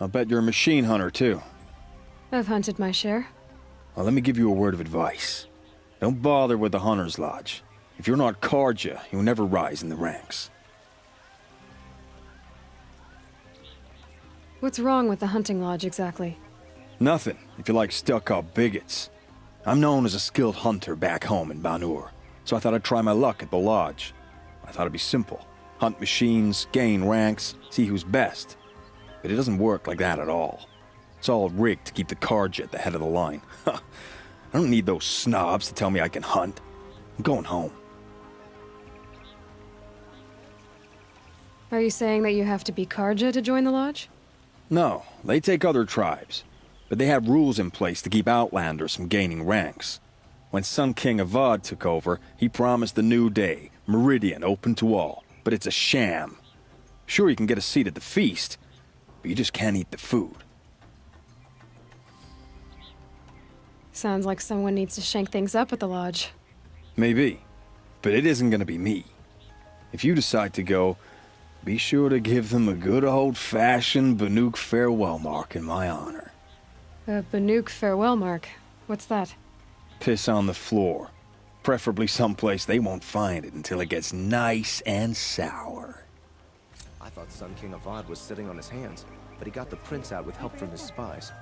I'll bet you're a machine hunter, too. I've hunted my share. Well, let me give you a word of advice. Don't bother with the Hunter's Lodge. If you're not Carja, you'll never rise in the ranks. What's wrong with the hunting lodge, exactly? Nothing, if you like stuck-up bigots. I'm known as a skilled hunter back home in Banur, so I thought I'd try my luck at the lodge. I thought it'd be simple. Hunt machines, gain ranks, see who's best. But it doesn't work like that at all. It's all rigged to keep the Carja at the head of the line. I don't need those snobs to tell me I can hunt. I'm going home. Are you saying that you have to be Carja to join the lodge? No, they take other tribes. But they have rules in place to keep Outlanders from gaining ranks. When Sun King Avad took over, he promised the new day, Meridian open to all. But it's a sham. Sure, you can get a seat at the feast, but you just can't eat the food. Sounds like someone needs to shank things up at the lodge. Maybe, but it isn't gonna be me. If you decide to go, be sure to give them a good old-fashioned Banuk farewell mark in my honor. A Banuk farewell mark. What's that? Piss on the floor. Preferably someplace they won't find it until it gets nice and sour. I thought Sun King Avad was sitting on his hands, but he got the prince out with help from his spies.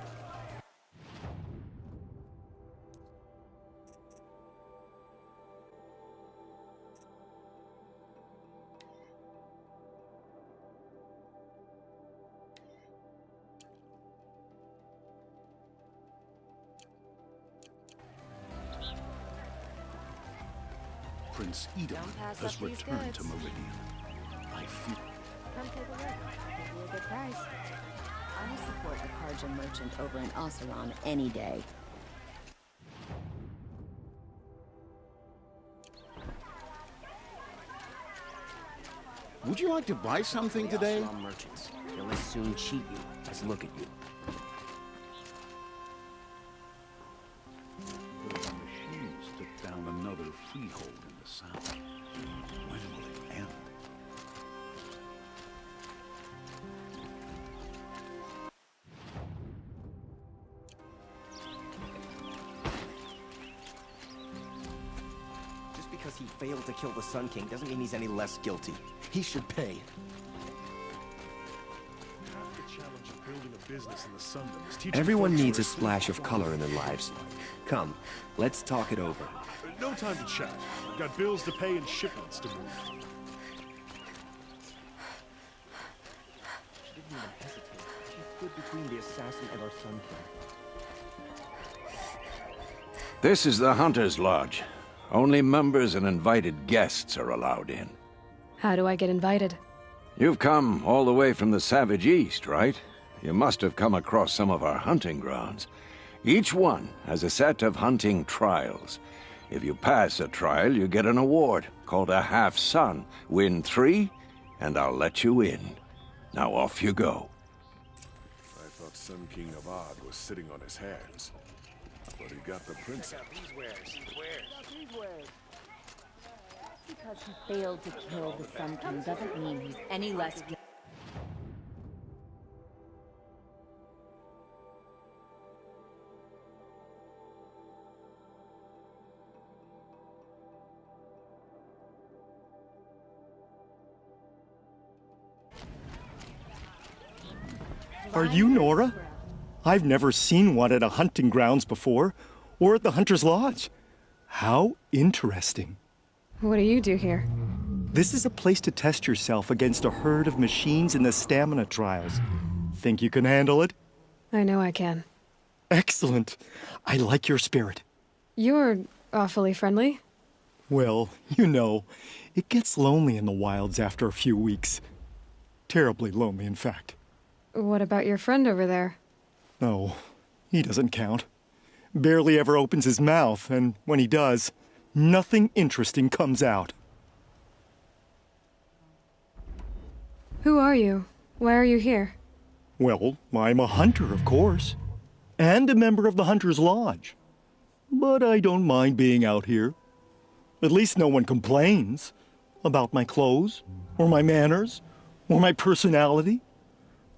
Prince Edom has returned to Meridian. I feel... Come take a look. Give you a good price. I support a Carja merchant over in Oseron any day. Would you like to buy something today? Oseram merchants. They'll as soon cheat you as look at you. The machines took down another freehold in the south. When will it end? Just because he failed to kill the Sun King doesn't mean he's any less guilty. He should pay. Everyone needs a splash of color in their lives. Come, let's talk it over. No time to chat. I've got bills to pay and shipments to move. She didn't even hesitate. She stood between the assassin and our Sun King. This is the Hunter's Lodge. Only members and invited guests are allowed in. How do I get invited? You've come all the way from the Savage East, right? You must have come across some of our hunting grounds. Each one has a set of hunting trials. If you pass a trial, you get an award called a half-sun. Win 3, and I'll let you in. Now off you go. I thought Sun King Avad was sitting on his hands. But he got the prince out. Because he failed to kill the Sun King doesn't mean he's any less guilty. Are you Nora? I've never seen one at a hunting grounds before, or at the Hunter's Lodge. How interesting. What do you do here? This is a place to test yourself against a herd of machines in the stamina trials. Think you can handle it? I know I can. Excellent. I like your spirit. You're awfully friendly. Well, you know, it gets lonely in the wilds after a few weeks. Terribly lonely, in fact. What about your friend over there? Oh, he doesn't count. Barely ever opens his mouth, and when he does, nothing interesting comes out. Who are you? Why are you here? Well, I'm a hunter, of course, and a member of the Hunter's Lodge. But I don't mind being out here. At least no one complains about my clothes, or my manners, or my personality.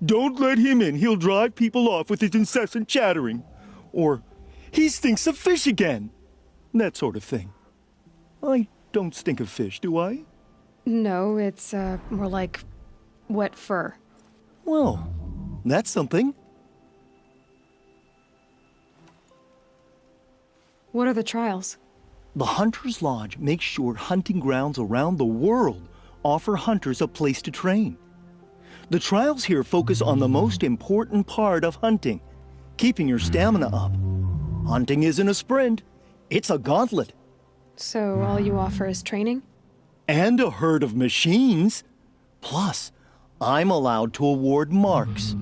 Don't let him in. He'll drive people off with his incessant chattering. Or, he stinks of fish again. That sort of thing. I don't stink of fish, do I? No, it's, more like wet fur. Well, that's something. What are the trials? The Hunter's Lodge makes sure hunting grounds around the world offer hunters a place to train. The trials here focus on the most important part of hunting, keeping your stamina up. Hunting isn't a sprint, it's a gauntlet. So all you offer is training? And a herd of machines. Plus, I'm allowed to award marks.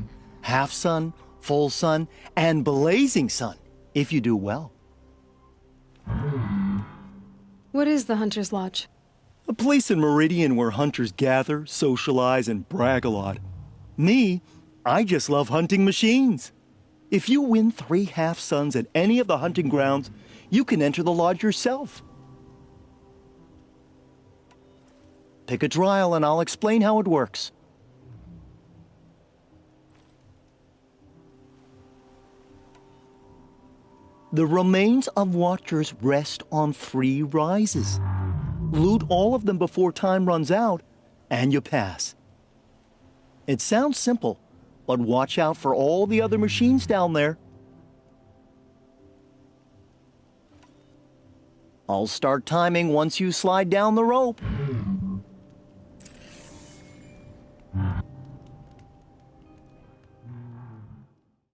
Half sun, full sun, and blazing sun, if you do well. What is the Hunter's Lodge? A place in Meridian where hunters gather, socialize, and brag a lot. Me, I just love hunting machines. If you win 3 half suns at any of the hunting grounds, you can enter the lodge yourself. Pick a trial and I'll explain how it works. The remains of Watchers rest on 3 rises. Loot all of them before time runs out, and you pass. It sounds simple, but watch out for all the other machines down there. I'll start timing once you slide down the rope.